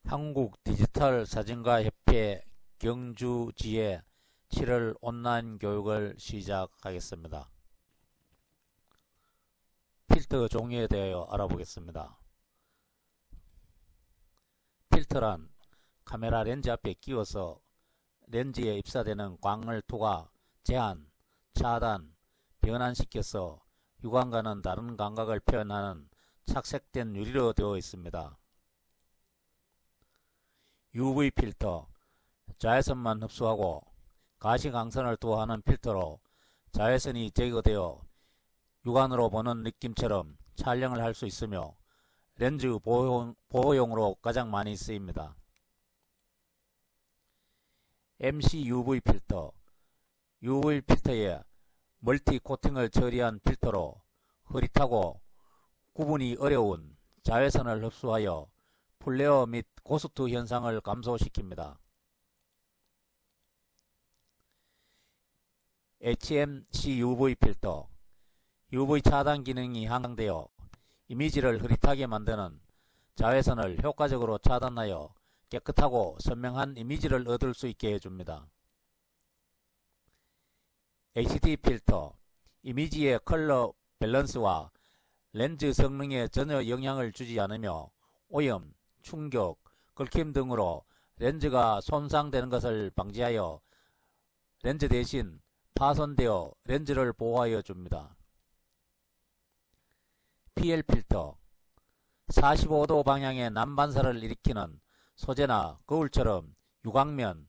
한국디지털사진가협회 경주지회 7월 온라인 교육을 시작하겠습니다. 필터 종류에 대하여 알아보겠습니다. 필터란 카메라 렌즈 앞에 끼워서 렌즈에 입사되는 광을 투과, 제한, 차단, 변환시켜서 육안과는 다른 감각을 표현하는 착색된 유리로 되어 있습니다. UV 필터, 자외선만 흡수하고 가시광선을 투하하는 필터로 자외선이 제거되어 육안으로 보는 느낌처럼 촬영을 할 수 있으며 렌즈 보호용으로 가장 많이 쓰입니다. MC-UV 필터, UV 필터에 멀티 코팅을 처리한 필터로 흐릿하고 구분이 어려운 자외선을 흡수하여 플레어 및 고스트 현상을 감소시킵니다. HMC-UV 필터, UV 차단 기능이 향상되어 이미지를 흐릿하게 만드는 자외선을 효과적으로 차단하여 깨끗하고 선명한 이미지를 얻을 수 있게 해줍니다. HD 필터, 이미지의 컬러 밸런스와 렌즈 성능에 전혀 영향을 주지 않으며 오염, 충격, 긁힘 등으로 렌즈가 손상되는 것을 방지하여 렌즈 대신 파손되어 렌즈를 보호하여 줍니다. PL 필터, 45도 방향의 난반사를 일으키는 소재나 거울처럼 유광면,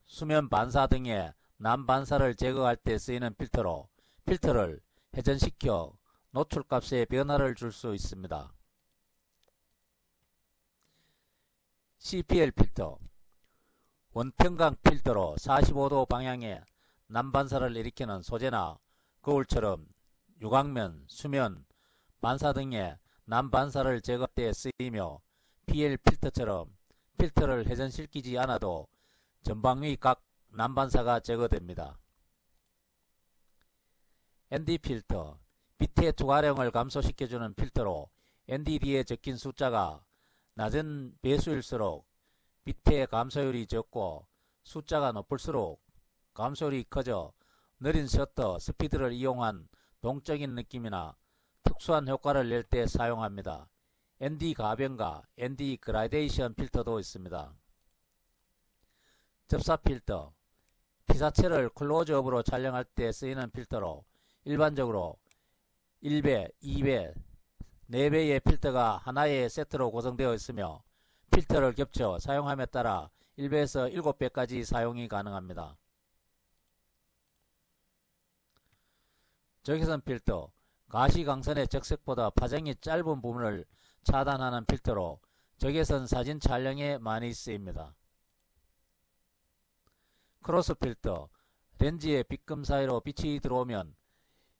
수면 반사 등의 난반사를 제거할 때 쓰이는 필터로 필터를 회전시켜 노출값에 변화를 줄 수 있습니다. CPL 필터, 원평각 필터로 45도 방향의 난반사를 일으키는 소재나 거울처럼 유광면, 수면, 반사 등의 난반사를 제거할 때 쓰이며 PL 필터처럼 필터를 회전시키지 않아도 전방위 각 난반사가 제거됩니다. ND 필터, 빛의 투과량을 감소시켜주는 필터로 NDD에 적힌 숫자가 낮은 배수일수록 빛의 감소율이 적고 숫자가 높을수록 감소율이 커져 느린 셔터 스피드를 이용한 동적인 느낌이나 특수한 효과를 낼 때 사용합니다. ND 가변과 ND 그라데이션 필터도 있습니다. 접사 필터, 피사체를 클로즈업으로 촬영할 때 쓰이는 필터로 일반적으로 1배, 2배, 4배의 필터가 하나의 세트로 구성되어 있으며 필터를 겹쳐 사용함에 따라 1배에서 7배까지 사용이 가능합니다. 적외선 필터, 가시광선의 적색보다 파장이 짧은 부분을 차단하는 필터로 적외선 사진 촬영에 많이 쓰입니다. 크로스 필터, 렌즈의 빛금 사이로 빛이 들어오면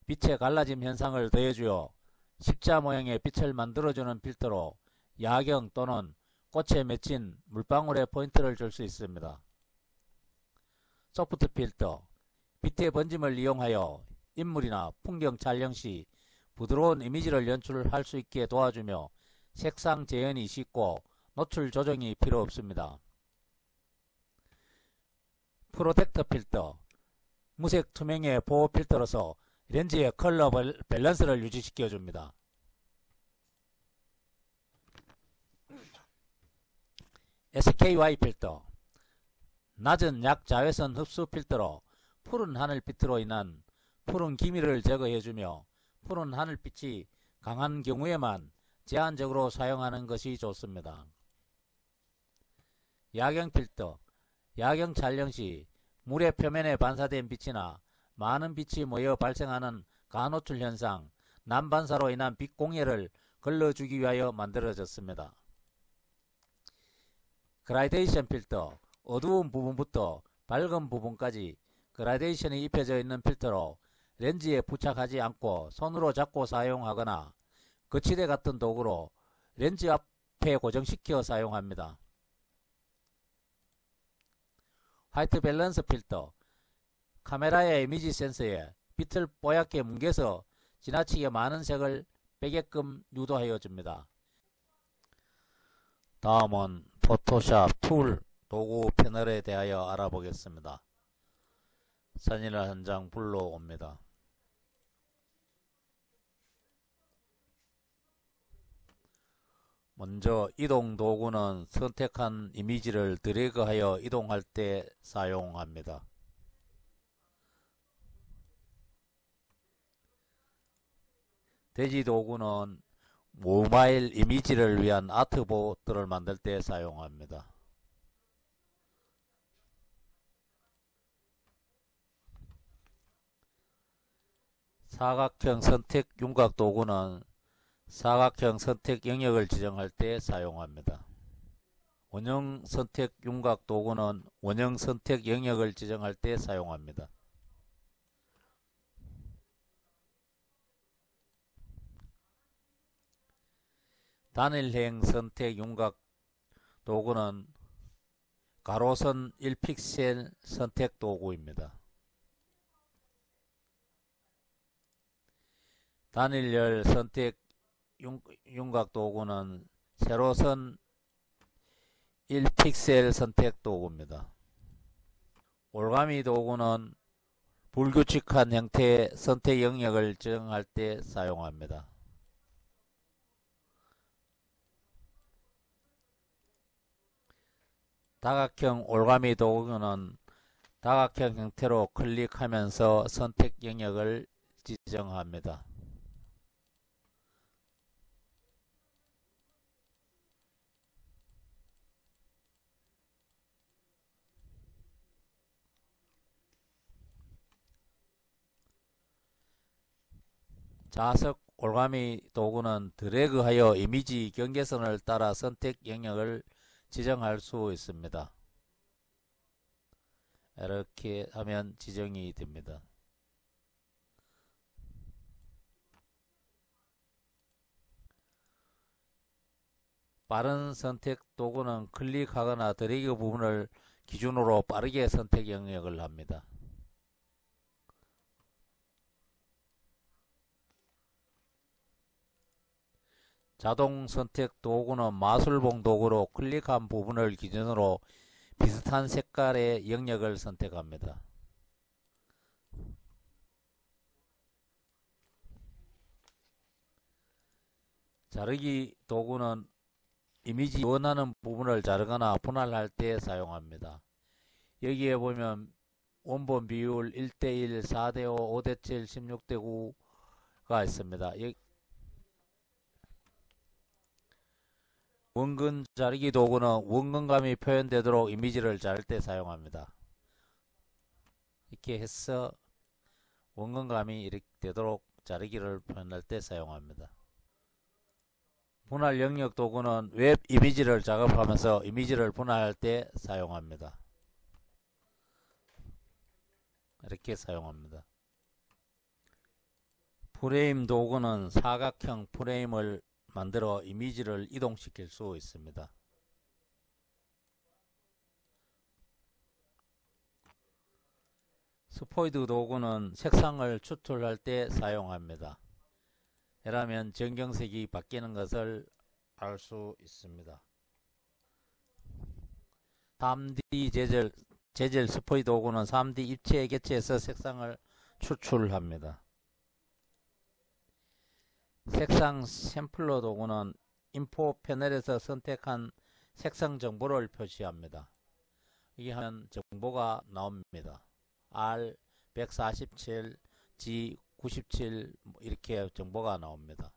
빛의 갈라짐 현상을 더해주어 십자 모양의 빛을 만들어주는 필터로 야경 또는 꽃에 맺힌 물방울에 포인트를 줄 수 있습니다. 소프트 필터, 빛의 번짐을 이용하여 인물이나 풍경 촬영 시 부드러운 이미지를 연출할 수 있게 도와주며 색상 재현이 쉽고 노출 조정이 필요 없습니다. 프로텍터 필터, 무색 투명의 보호 필터로서 렌즈의 컬러 밸런스를 유지시켜 줍니다. SKY 필터, 낮은 약자외선 흡수 필터로 푸른 하늘빛으로 인한 푸른 기미를 제거해주며 푸른 하늘빛이 강한 경우에만 제한적으로 사용하는 것이 좋습니다. 야경 필터, 야경 촬영 시 물의 표면에 반사된 빛이나 많은 빛이 모여 발생하는 가노출 현상, 난반사로 인한 빛 공해를 걸러주기 위하여 만들어졌습니다. 그라데이션 필터, 어두운 부분부터 밝은 부분까지 그라데이션이 입혀져 있는 필터로 렌즈에 부착하지 않고 손으로 잡고 사용하거나 거치대 같은 도구로 렌즈 앞에 고정시켜 사용합니다. 화이트 밸런스 필터, 카메라의 이미지 센서에 빛을 뽀얗게 뭉개서 지나치게 많은 색을 빼게끔 유도하여 줍니다. 다음은 포토샵 툴 도구 패널에 대하여 알아보겠습니다. 사진을 한 장 불러옵니다. 먼저 이동 도구는 선택한 이미지를 드래그하여 이동할 때 사용합니다. 돼지 도구는 모바일 이미지를 위한 아트보드를 만들 때 사용합니다. 사각형 선택 윤곽 도구는 사각형 선택 영역을 지정할 때 사용합니다. 원형 선택 윤곽 도구는 원형 선택 영역을 지정할 때 사용합니다. 단일행 선택 윤곽 도구는 가로선 1픽셀 선택 도구입니다. 단일열 선택 윤곽 도구는 세로선 1픽셀 선택 도구입니다. 올가미 도구는 불규칙한 형태의 선택 영역을 지정할 때 사용합니다. 다각형 올가미 도구는 다각형 형태로 클릭하면서 선택 영역을 지정합니다. 자석 올가미 도구는 드래그하여 이미지 경계선을 따라 선택 영역을 지정할 수 있습니다. 이렇게 하면 지정이 됩니다. 빠른 선택 도구는 클릭하거나 드래그 부분을 기준으로 빠르게 선택 영역을 합니다. 자동 선택 도구는 마술봉 도구로 클릭한 부분을 기준으로 비슷한 색깔의 영역을 선택합니다. 자르기 도구는 이미지 원하는 부분을 자르거나 분할할 때 사용합니다. 여기에 보면 원본 비율 1:1, 4:5, 5:7, 16:9가 있습니다. 원근 자르기 도구는 원근감이 표현되도록 이미지를 자를 때 사용합니다. 이렇게 해서 원근감이 이렇게 되도록 자르기를 표현할 때 사용합니다. 분할 영역 도구는 웹 이미지를 작업하면서 이미지를 분할할 때 사용합니다. 이렇게 사용합니다. 프레임 도구는 사각형 프레임을 만들어 이미지를 이동시킬 수 있습니다. 스포이드 도구는 색상을 추출할 때 사용합니다. 이라면 전경색이 바뀌는 것을 알 수 있습니다. 3D 재질 스포이드 도구는 3D 입체에 개체해서 색상을 추출합니다. 색상 샘플러 도구는 인포 패널에서 선택한 색상 정보를 표시합니다. 이게 하면 정보가 나옵니다. R147, G97 이렇게 정보가 나옵니다.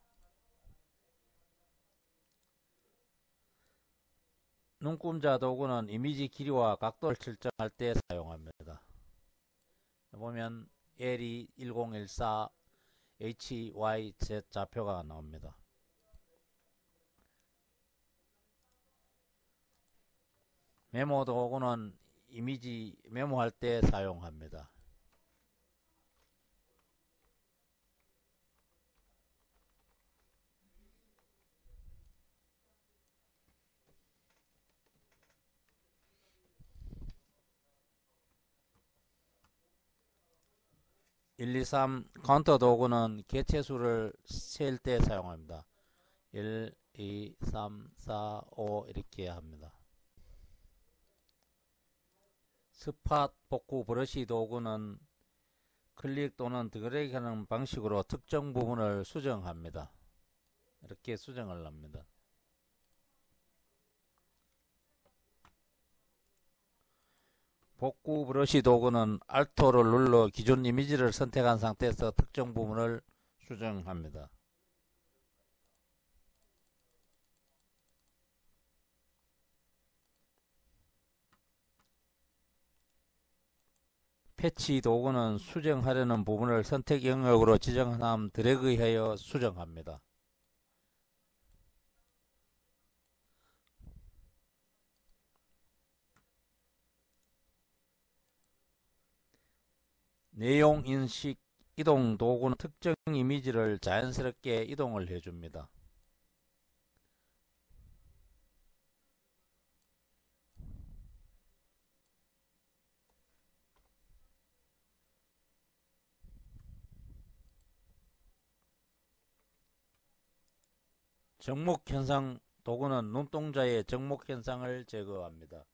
눈금자 도구는 이미지 길이와 각도를 설정할 때 사용합니다. 보면 L이 1014 HYZ 좌표가 나옵니다. 메모 도구는 이미지 메모할 때 사용합니다. 1, 2, 3 카운터 도구는 개체수를 셀 때 사용합니다. 1, 2, 3, 4, 5 이렇게 합니다. 스팟 복구 브러쉬 도구는 클릭 또는 드래그하는 방식으로 특정 부분을 수정합니다. 이렇게 수정을 합니다. 복구 브러쉬 도구는 Alt를 눌러 기존 이미지를 선택한 상태에서 특정 부분을 수정합니다. 패치 도구는 수정하려는 부분을 선택 영역으로 지정한 다음 드래그하여 수정합니다. 내용 인식 이동 도구는 특정 이미지를 자연스럽게 이동을 해줍니다. 정목 현상 도구는 눈동자의 정목 현상을 제거합니다.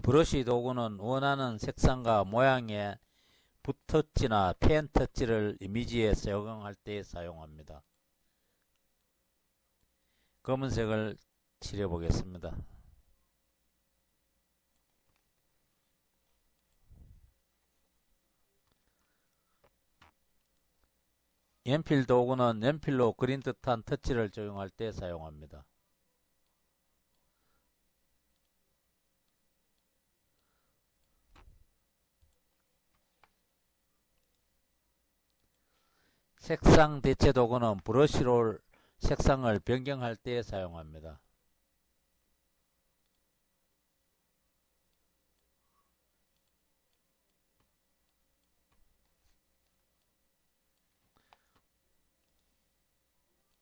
브러쉬 도구는 원하는 색상과 모양의 붓터치나 펜터치를 이미지에 적용할 때 사용합니다. 검은색을 칠해 보겠습니다. 연필 도구는 연필로 그린 듯한 터치를 적용할 때 사용합니다. 색상 대체 도구는 브러쉬로 색상을 변경할 때 사용합니다.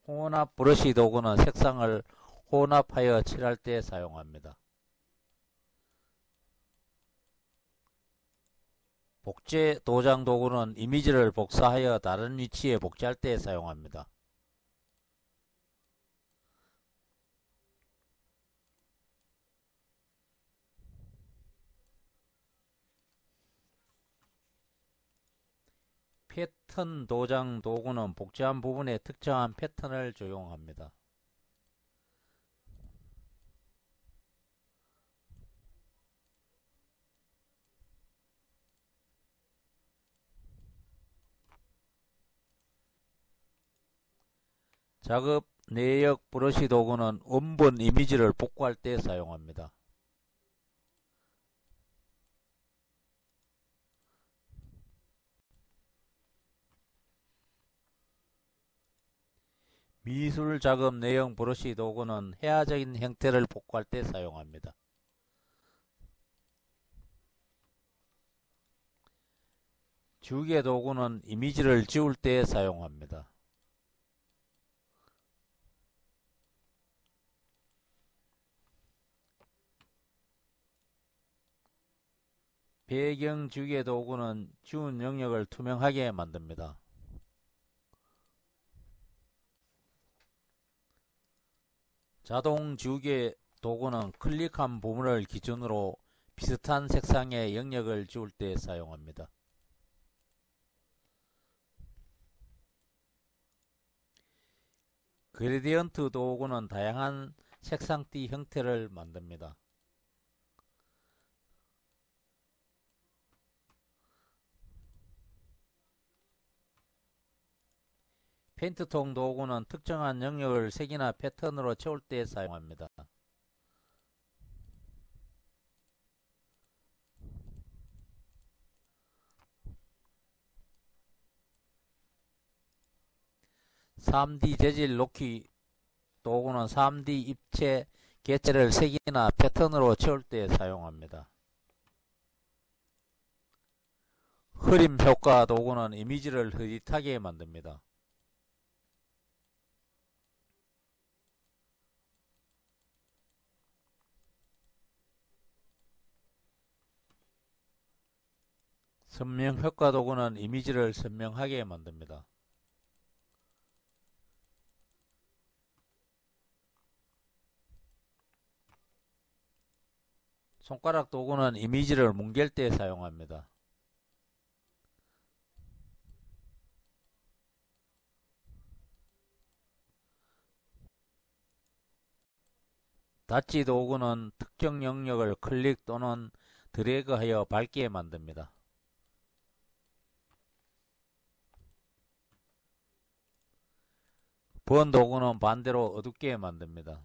혼합 브러쉬 도구는 색상을 혼합하여 칠할 때 사용합니다. 복제 도장 도구는 이미지를 복사하여 다른 위치에 복제할 때 사용합니다. 패턴 도장 도구는 복제한 부분에 특정한 패턴을 적용합니다. 작업 내역 브러쉬 도구는 원본 이미지를 복구할 때 사용합니다. 미술 작업 내용 브러쉬 도구는 회화적인 형태를 복구할 때 사용합니다. 지우개 도구는 이미지를 지울 때 사용합니다. 배경 지우개 도구는 지운 영역을 투명하게 만듭니다. 자동 지우개 도구는 클릭한 부분을 기준으로 비슷한 색상의 영역을 지울 때 사용합니다. 그레디언트 도구는 다양한 색상띠 형태를 만듭니다. 페인트통 도구는 특정한 영역을 색이나 패턴으로 채울 때 사용합니다. (3D) 재질 놓기 도구는 3D 입체 개체를 색이나 패턴으로 채울 때 사용합니다. 흐림 효과 도구는 이미지를 흐릿하게 만듭니다. 선명 효과 도구는 이미지를 선명하게 만듭니다. 손가락 도구는 이미지를 뭉갤 때 사용합니다. 닫지 도구는 특정 영역을 클릭 또는 드래그하여 밝게 만듭니다. 번 도구는 반대로 어둡게 만듭니다.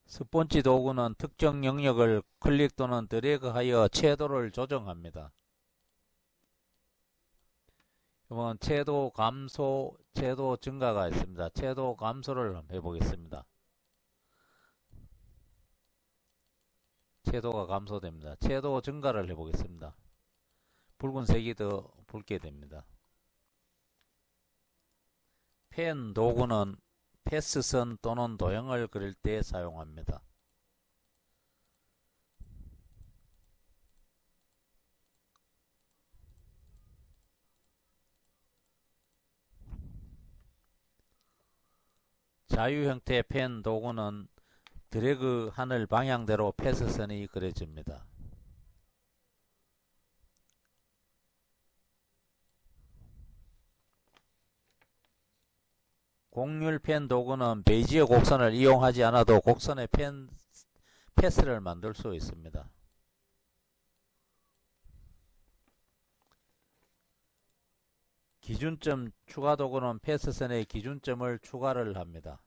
스폰지 도구는 특정 영역을 클릭 또는 드래그하여 채도를 조정합니다. 이번 채도 감소, 채도 증가가 있습니다. 채도 감소를 해보겠습니다. 채도가 감소됩니다. 채도 증가를 해보겠습니다. 붉은색이 더 붉게 됩니다. 펜 도구는 패스선 또는 도형을 그릴 때 사용합니다. 자유 형태 펜 도구는 드래그 하늘 방향대로 패스선이 그려집니다. 곡률 펜 도구는 베이지어 곡선을 이용하지 않아도 곡선의 패스를 만들 수 있습니다. 기준점 추가 도구는 패스선에 기준점을 추가를 합니다.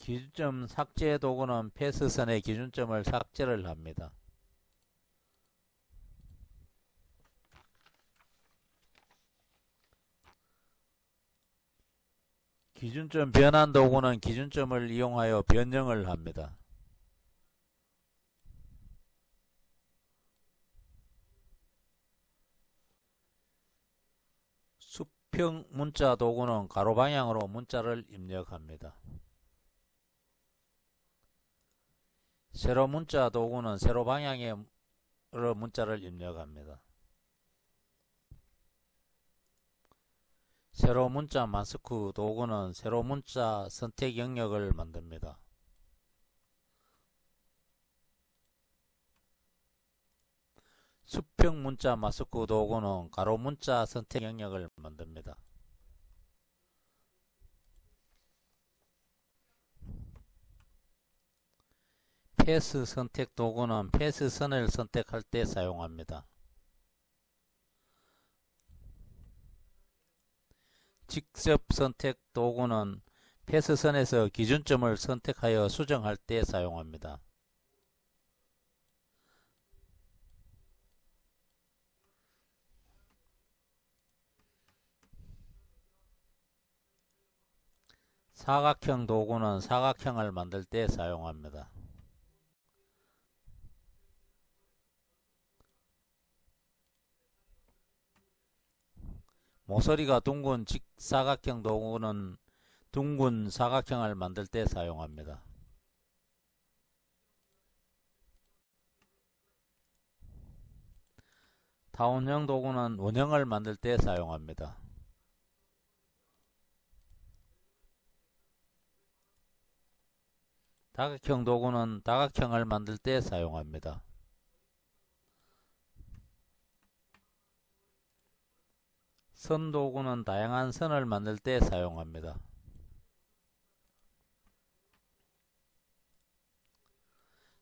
기준점 삭제 도구는 패스선의 기준점을 삭제를 합니다. 기준점 변환 도구는 기준점을 이용하여 변형을 합니다. 수평 문자 도구는 가로 방향으로 문자를 입력합니다. 세로 문자 도구는 세로 방향으로 문자를 입력합니다. 세로 문자 마스크 도구는 세로 문자 선택 영역을 만듭니다. 수평 문자 마스크 도구는 가로 문자 선택 영역을 만듭니다. 패스 선택 도구는 패스선을 선택할 때 사용합니다. 직접 선택 도구는 패스선에서 기준점을 선택하여 수정할 때 사용합니다. 사각형 도구는 사각형을 만들 때 사용합니다. 모서리가 둥근 직사각형 도구는 둥근 사각형을 만들 때 사용합니다. 타원형 도구는 원형을 만들 때 사용합니다. 다각형 도구는 다각형을 만들 때 사용합니다. 선 도구는 다양한 선을 만들 때 사용합니다.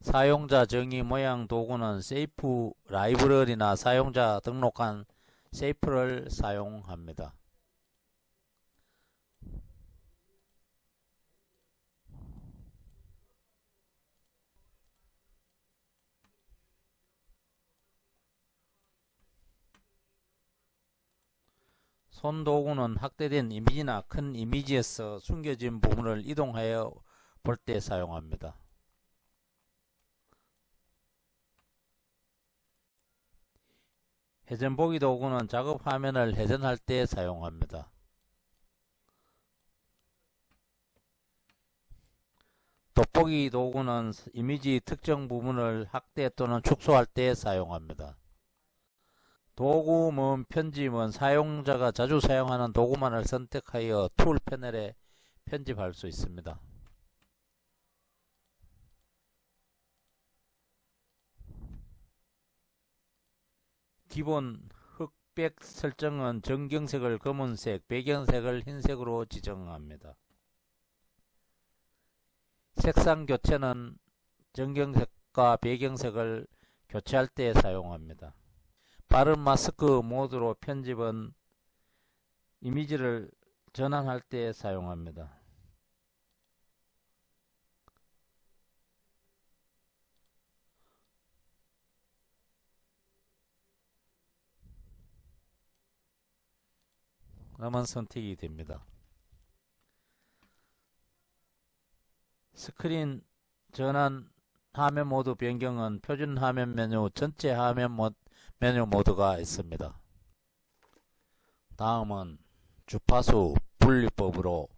사용자 정의 모양 도구는 쉐이프 라이브러리나 사용자 등록한 쉐이프를 사용합니다. 손 도구는 확대된 이미지나 큰 이미지에서 숨겨진 부분을 이동하여 볼 때 사용합니다. 회전보기 도구는 작업 화면을 회전할 때 사용합니다. 돋보기 도구는 이미지 특정 부분을 확대 또는 축소할 때 사용합니다. 도구문 편집은 사용자가 자주 사용하는 도구만을 선택하여 툴 패널에 편집할 수 있습니다. 기본 흑백 설정은 전경색을 검은색, 배경색을 흰색으로 지정합니다. 색상 교체는 전경색과 배경색을 교체할 때 사용합니다. 빠른 마스크 모드로 편집은 이미지를 전환할 때 사용합니다. 음원 선택이 됩니다. 스크린 전환 화면 모드 변경은 표준 화면 메뉴, 전체 화면 메뉴 모드가 있습니다. 다음은 주파수 분리법으로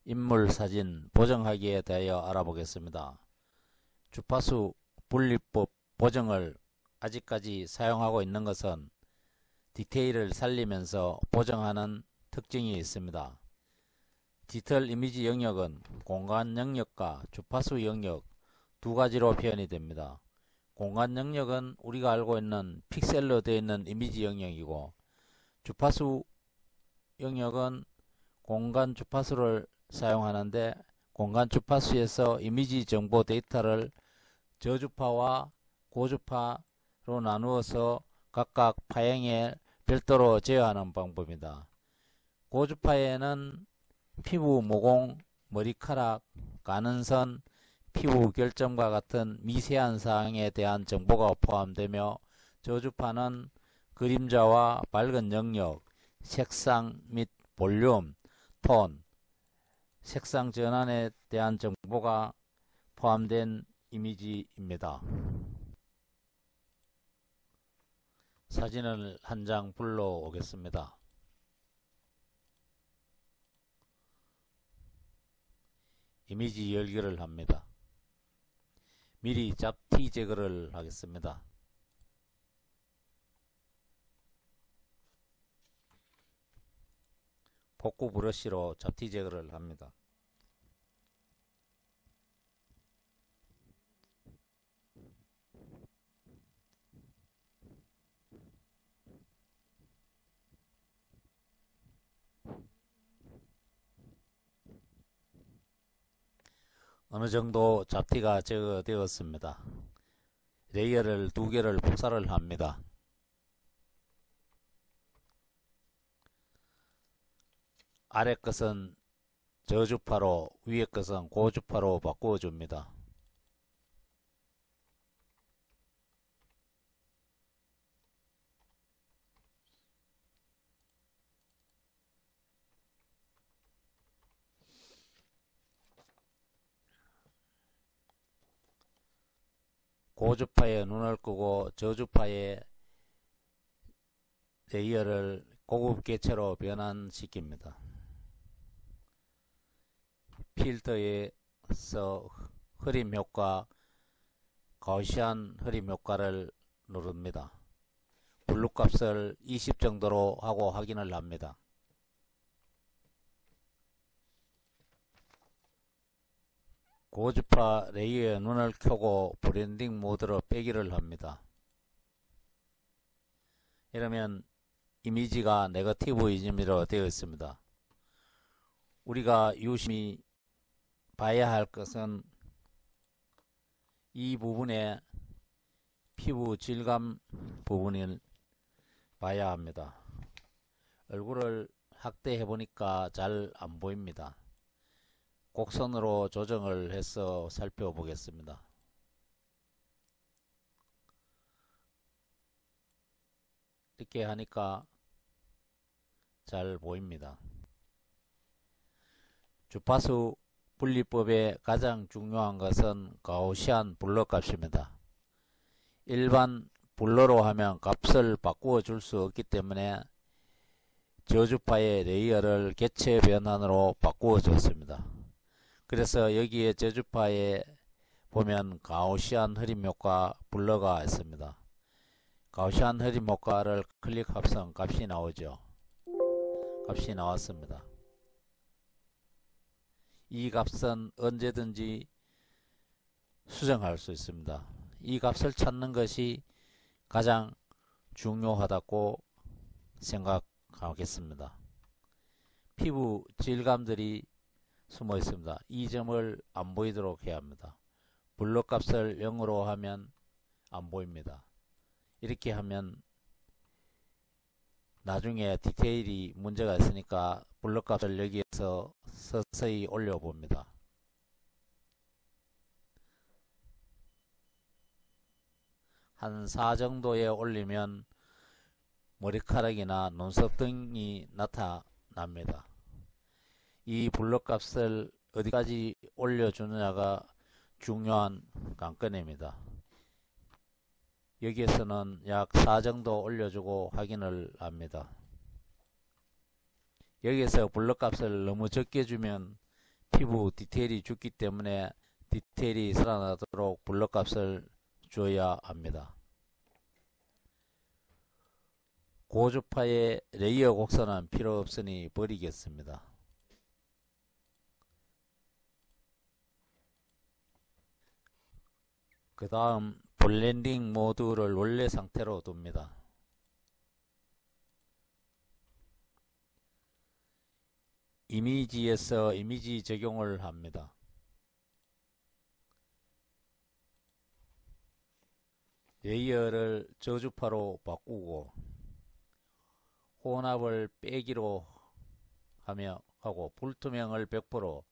인물 사진 보정하기에 대하여 알아보겠습니다. 주파수 분리법 보정을 아직까지 사용하고 있는 것은 디테일을 살리면서 보정하는 특징이 있습니다. 디지털 이미지 영역은 공간 영역과 주파수 영역 두 가지로 표현이 됩니다. 공간 영역은 우리가 알고 있는 픽셀로 되어 있는 이미지 영역이고, 주파수 영역은 공간 주파수를 사용하는데, 공간 주파수에서 이미지 정보 데이터를 저주파와 고주파로 나누어서 각각 파형에 별도로 제어하는 방법입니다. 고주파에는 피부 모공, 머리카락, 가는선, 피부 결점과 같은 미세한 사항에 대한 정보가 포함되며, 저주파는 그림자와 밝은 영역, 색상 및 볼륨, 톤, 색상 전환에 대한 정보가 포함된 이미지입니다. 사진을 한 장 불러오겠습니다. 이미지 열기를 합니다. 미리 잡티 제거를 하겠습니다. 복구 브러쉬로 잡티 제거를 합니다. 어느 정도 잡티가 제거되었습니다. 레이어를 2개를 복사를 합니다. 아래 것은 저주파로, 위에 것은 고주파로 바꾸어 줍니다. 고주파에 눈을 끄고 저주파의 레이어를 고급 개체로 변환시킵니다. 필터에서 흐림 효과, 가우시안 흐림 효과를 누릅니다. 블루 값을 20 정도로 하고 확인을 합니다. 고주파 레이어에 눈을 켜고 브랜딩 모드로 빼기를 합니다. 이러면 이미지가 네거티브 이미지로 되어 있습니다. 우리가 유심히 봐야 할 것은 이 부분의 피부 질감 부분을 봐야 합니다. 얼굴을 확대해 보니까 잘 안 보입니다. 곡선으로 조정을 해서 살펴보겠습니다. 이렇게 하니까 잘 보입니다. 주파수 분리법의 가장 중요한 것은 가우시안 블러 값입니다. 일반 블러로 하면 값을 바꾸어 줄 수 없기 때문에 저주파의 레이어를 개체 변환으로 바꾸어 줬습니다. 그래서 여기에 저주파에 보면 가우시안 흐림 효과 블러가 있습니다. 가우시안 흐림 효과를 클릭합성 값이 나오죠. 값이 나왔습니다. 이 값은 언제든지 수정할 수 있습니다. 이 값을 찾는 것이 가장 중요하다고 생각하겠습니다. 피부 질감들이 숨어 있습니다. 이 점을 안 보이도록 해야 합니다. 블러 값을 0으로 하면 안 보입니다. 이렇게 하면 나중에 디테일이 문제가 있으니까 블러 값을 여기에서 서서히 올려봅니다. 한 4 정도에 올리면 머리카락이나 눈썹 등이 나타납니다. 이 블러 값을 어디까지 올려주느냐가 중요한 관건입니다. 여기에서는 약 4 정도 올려주고 확인을 합니다. 여기에서 블러 값을 너무 적게 주면 피부 디테일이 죽기 때문에 디테일이 살아나도록 블러 값을 줘야 합니다. 고주파의 레이어 곡선은 필요 없으니 버리겠습니다. 그 다음 블렌딩 모드를 원래 상태로 둡니다. 이미지에서 이미지 적용을 합니다. 레이어를 저주파로 바꾸고 혼합을 빼기로 하고 불투명을 100%,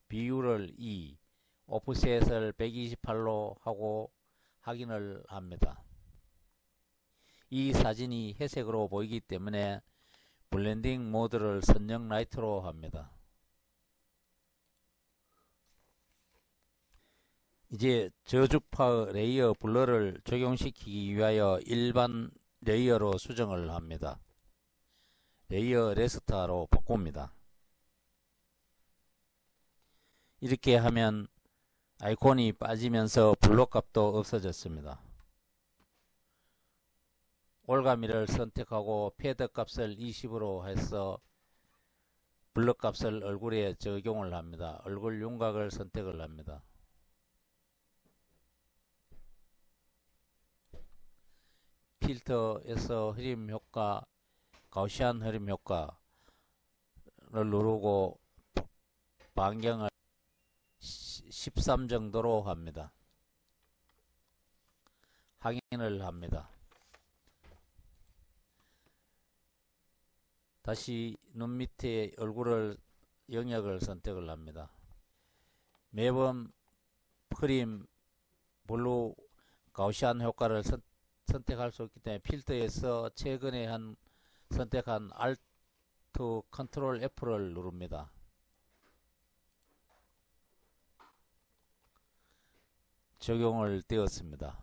비율을 2, 오프셋을 128로 하고 확인을 합니다. 이 사진이 회색으로 보이기 때문에 블렌딩 모드를 선형 라이트로 합니다. 이제 저주파 레이어 블러를 적용시키기 위하여 일반 레이어로 수정을 합니다. 레이어 레스타로 바꿉니다. 이렇게 하면 아이콘이 빠지면서 블러 값도 없어졌습니다. 올가미를 선택하고 패드 값을 20으로 해서 블러 값을 얼굴에 적용을 합니다. 얼굴 윤곽을 선택을 합니다. 필터에서 흐림 효과, 가우시안 흐림 효과를 누르고 반경을 13 정도로 합니다. 확인을 합니다. 다시 눈 밑에 얼굴을 영역을 선택을 합니다. 매번 흐림, 블루, 가우시안 효과를 선택할 수 있기 때문에 필터에서 최근에 선택한 Alt, Ctrl F를 누릅니다. 적용을 되었습니다.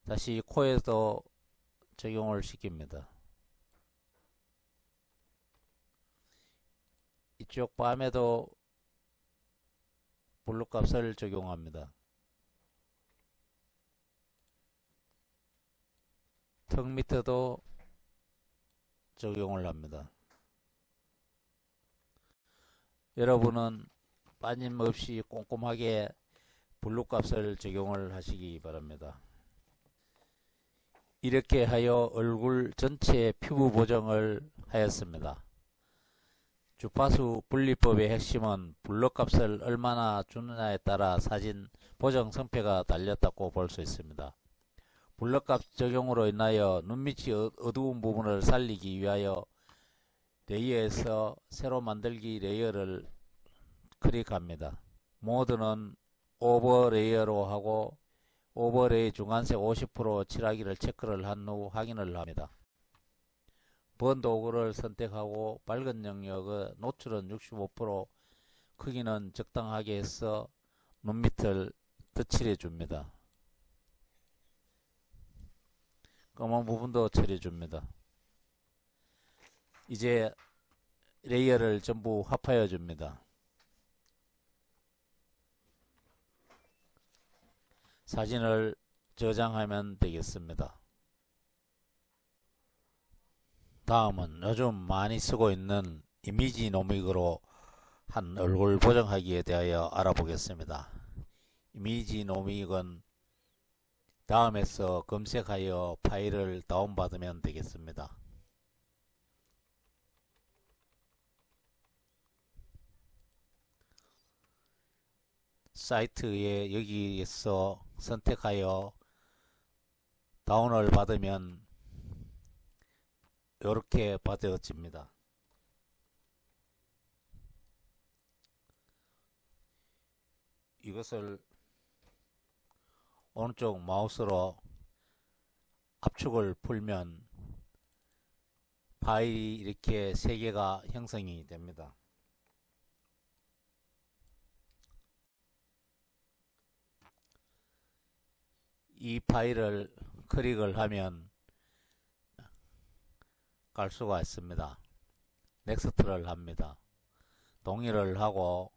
다시 코에도 적용을 시킵니다. 이쪽 밤에도 블루 값을 적용합니다. 턱 밑에도 적용을 합니다. 여러분은 빠짐없이 꼼꼼하게 블루 값을 적용을 하시기 바랍니다. 이렇게 하여 얼굴 전체 피부 보정을 하였습니다. 주파수 분리법의 핵심은 블러 값을 얼마나 주느냐에 따라 사진 보정 성패가 달렸다고 볼 수 있습니다. 블러 값 적용으로 인하여 눈밑이 어두운 부분을 살리기 위하여 레이어에서 새로 만들기 레이어를 클릭합니다. 모드는 오버레이어로 하고 오버레이 중간색 50% 칠하기를 체크를 한 후 확인을 합니다. 번 도구를 선택하고 밝은 영역의 노출은 65%, 크기는 적당하게 해서 눈밑을 덧칠해 줍니다. 검은 부분도 처리해줍니다. 이제 레이어를 전부 합하여 줍니다. 사진을 저장하면 되겠습니다. 다음은 요즘 많이 쓰고 있는 이미지 노믹으로 한 얼굴 보정하기에 대하여 알아보겠습니다. 이미지 노믹은 다음에서 검색하여 파일을 다운받으면 되겠습니다. 사이트에 여기에서 선택하여 다운을 받으면 이렇게 받아집니다. 이것을 오른쪽 마우스로 압축을 풀면 파일이 이렇게 3개가 형성이 됩니다. 이 파일을 클릭을 하면 갈 수가 있습니다. 넥스트를 합니다. 동의를 하고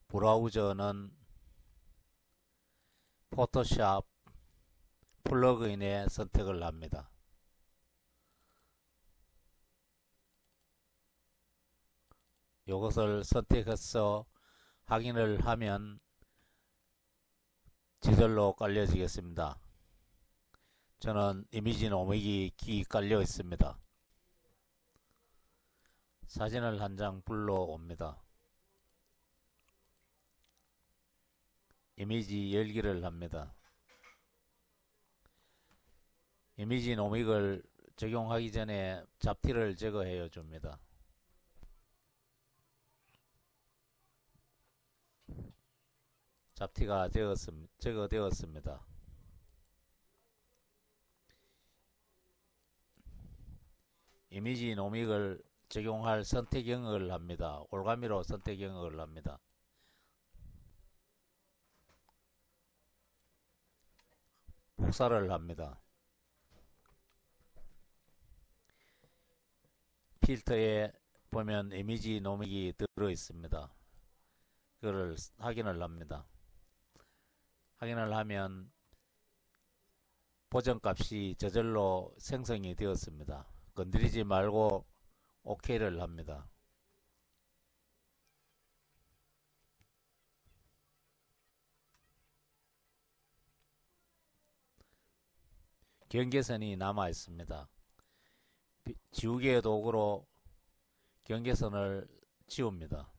브라우저는 포토샵 플러그인에 선택을 합니다. 이것을 선택해서 확인을 하면 저절로 깔려지겠습니다. 저는 이미지 노믹이 깔려 있습니다. 사진을 한 장 불러옵니다. 이미지 열기를 합니다. 이미지 노믹을 적용하기 전에 잡티를 제거해 줍니다. 잡티가 제거되었습니다. 이미지 노믹을 적용할 선택 영역을 합니다. 올가미로 선택 영역을 합니다. 복사를 합니다. 필터에 보면 이미지 노믹이 들어 있습니다. 그걸 확인을 합니다. 확인을 하면 보정값이 저절로 생성이 되었습니다. 건드리지 말고 OK를 합니다. 경계선이 남아 있습니다. 지우개 도구로 경계선을 지웁니다.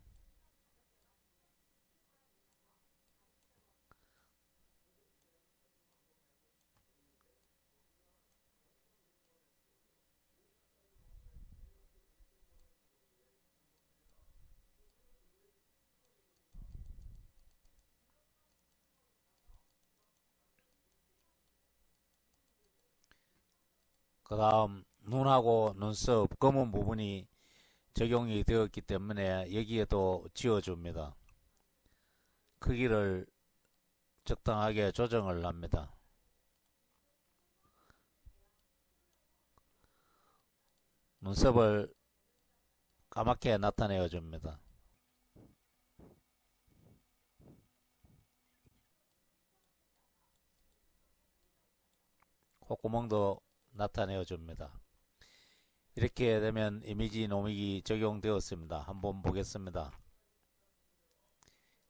그 다음 눈하고 눈썹 검은 부분이 적용이 되었기 때문에 여기에도 지워줍니다. 크기를 적당하게 조정을 합니다. 눈썹을 까맣게 나타내어 줍니다. 콧구멍도 나타내어 줍니다. 이렇게 되면 이미지 노믹이 적용되었습니다. 한번 보겠습니다.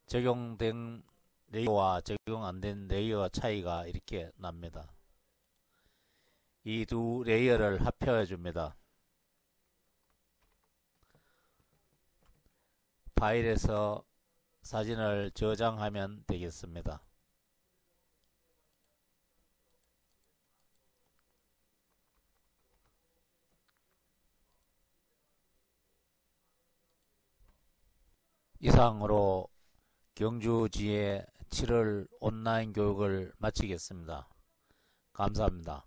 적용된 레이어와 적용 안된 레이어 차이가 이렇게 납니다. 이 두 레이어를 합해 줍니다. 파일에서 사진을 저장하면 되겠습니다. 이상으로 경주지혜 7월 온라인 교육을 마치겠습니다. 감사합니다.